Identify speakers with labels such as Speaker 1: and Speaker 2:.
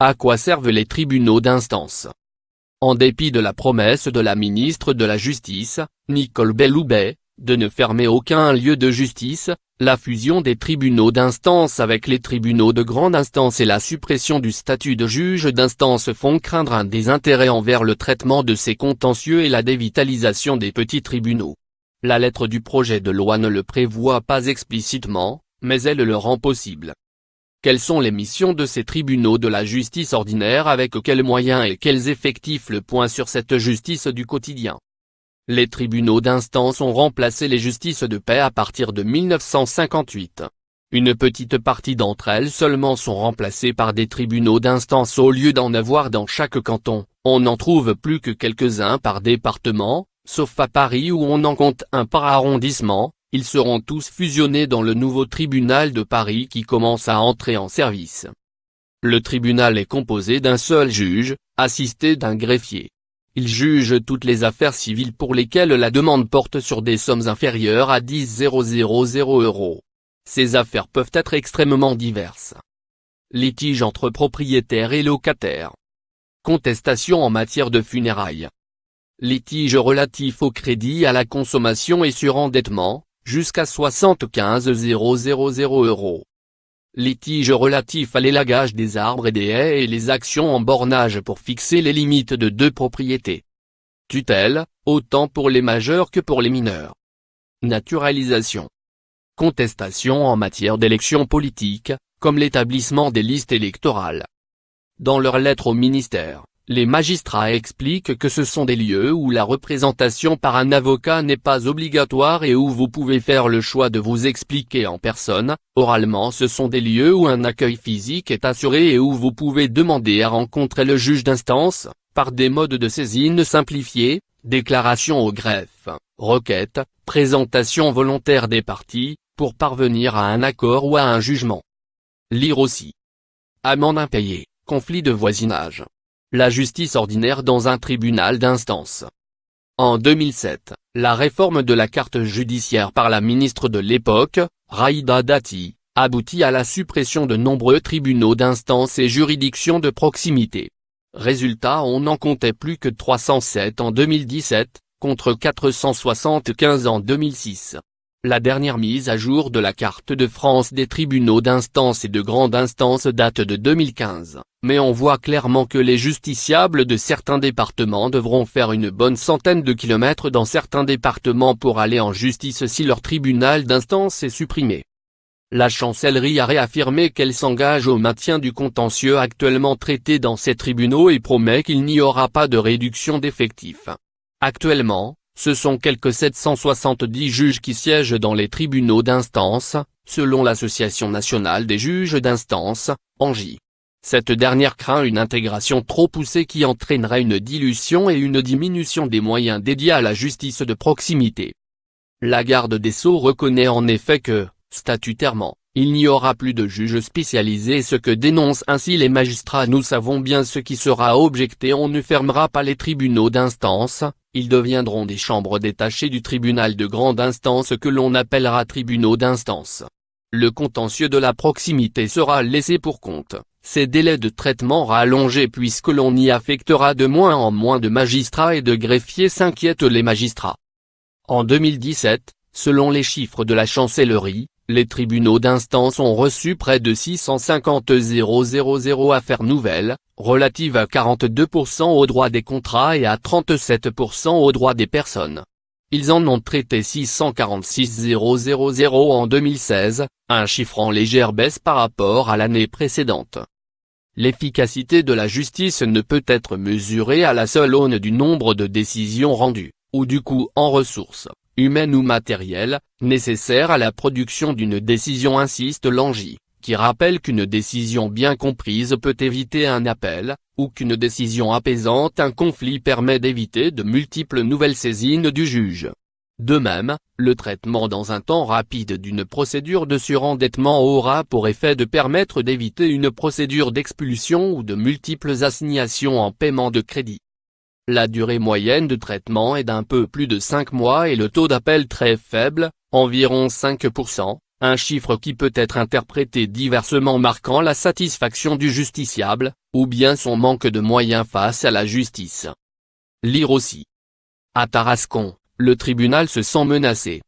Speaker 1: À quoi servent les tribunaux d'instance? En dépit de la promesse de la ministre de la Justice, Nicole Belloubet, de ne fermer aucun lieu de justice, la fusion des tribunaux d'instance avec les tribunaux de grande instance et la suppression du statut de juge d'instance font craindre un désintérêt envers le traitement de ces contentieux et la dévitalisation des petits tribunaux. La lettre du projet de loi ne le prévoit pas explicitement, mais elle le rend possible. Quelles sont les missions de ces tribunaux de la justice ordinaire, avec quels moyens et quels effectifs? Le point sur cette justice du quotidien. Les tribunaux d'instance ont remplacé les justices de paix à partir de 1958. Une petite partie d'entre elles seulement sont remplacées par des tribunaux d'instance au lieu d'en avoir dans chaque canton. On n'en trouve plus que quelques-uns par département, sauf à Paris où on en compte un par arrondissement. Ils seront tous fusionnés dans le nouveau tribunal de Paris qui commence à entrer en service. Le tribunal est composé d'un seul juge, assisté d'un greffier. Il juge toutes les affaires civiles pour lesquelles la demande porte sur des sommes inférieures à 10 000 €. Ces affaires peuvent être extrêmement diverses. Litiges entre propriétaires et locataires. Contestation en matière de funérailles. Litiges relatifs au crédit à la consommation et surendettement, jusqu'à 75 000 €. Litiges relatifs à l'élagage des arbres et des haies et les actions en bornage pour fixer les limites de deux propriétés. Tutelle, autant pour les majeurs que pour les mineurs. Naturalisation. Contestation en matière d'élections politiques, comme l'établissement des listes électorales. Dans leur lettre au ministère, les magistrats expliquent que ce sont des lieux où la représentation par un avocat n'est pas obligatoire et où vous pouvez faire le choix de vous expliquer en personne. Oralement, ce sont des lieux où un accueil physique est assuré et où vous pouvez demander à rencontrer le juge d'instance, par des modes de saisine simplifiés, déclaration au greffe, requête, présentation volontaire des parties, pour parvenir à un accord ou à un jugement. Lire aussi. Amende impayée, conflit de voisinage. La justice ordinaire dans un tribunal d'instance. En 2007, la réforme de la carte judiciaire par la ministre de l'époque, Rachida Dati, aboutit à la suppression de nombreux tribunaux d'instance et juridictions de proximité. Résultat, on n'en comptait plus que 307 en 2017, contre 475 en 2006. La dernière mise à jour de la carte de France des tribunaux d'instance et de grande instance date de 2015, mais on voit clairement que les justiciables de certains départements devront faire une bonne centaine de kilomètres dans certains départements pour aller en justice si leur tribunal d'instance est supprimé. La chancellerie a réaffirmé qu'elle s'engage au maintien du contentieux actuellement traité dans ces tribunaux et promet qu'il n'y aura pas de réduction d'effectifs. Actuellement, ce sont quelques 770 juges qui siègent dans les tribunaux d'instance, selon l'Association nationale des juges d'instance, ANJ. Cette dernière craint une intégration trop poussée qui entraînerait une dilution et une diminution des moyens dédiés à la justice de proximité. La garde des Sceaux reconnaît en effet que, statutairement, il n'y aura plus de juges spécialisés, ce que dénoncent ainsi les magistrats. Nous savons bien ce qui sera objecté: on ne fermera pas les tribunaux d'instance, ils deviendront des chambres détachées du tribunal de grande instance que l'on appellera tribunaux d'instance. Le contentieux de la proximité sera laissé pour compte, ces délais de traitement rallongés puisque l'on y affectera de moins en moins de magistrats et de greffiers, s'inquiètent les magistrats. En 2017, selon les chiffres de la chancellerie, les tribunaux d'instance ont reçu près de 650 000 affaires nouvelles, relatives à 42% aux droits des contrats et à 37% aux droits des personnes. Ils en ont traité 646 000 en 2016, un chiffre en légère baisse par rapport à l'année précédente. L'efficacité de la justice ne peut être mesurée à la seule aune du nombre de décisions rendues, ou du coût en ressources, humaines ou matérielles, nécessaires à la production d'une décision, insiste l'ANJ, qui rappelle qu'une décision bien comprise peut éviter un appel, ou qu'une décision apaisante un conflit permet d'éviter de multiples nouvelles saisines du juge. De même, le traitement dans un temps rapide d'une procédure de surendettement aura pour effet de permettre d'éviter une procédure d'expulsion ou de multiples assignations en paiement de crédit. La durée moyenne de traitement est d'un peu plus de 5 mois et le taux d'appel très faible, environ 5%, un chiffre qui peut être interprété diversement marquant la satisfaction du justiciable, ou bien son manque de moyens face à la justice. Lire aussi. À Tarascon, le tribunal se sent menacé.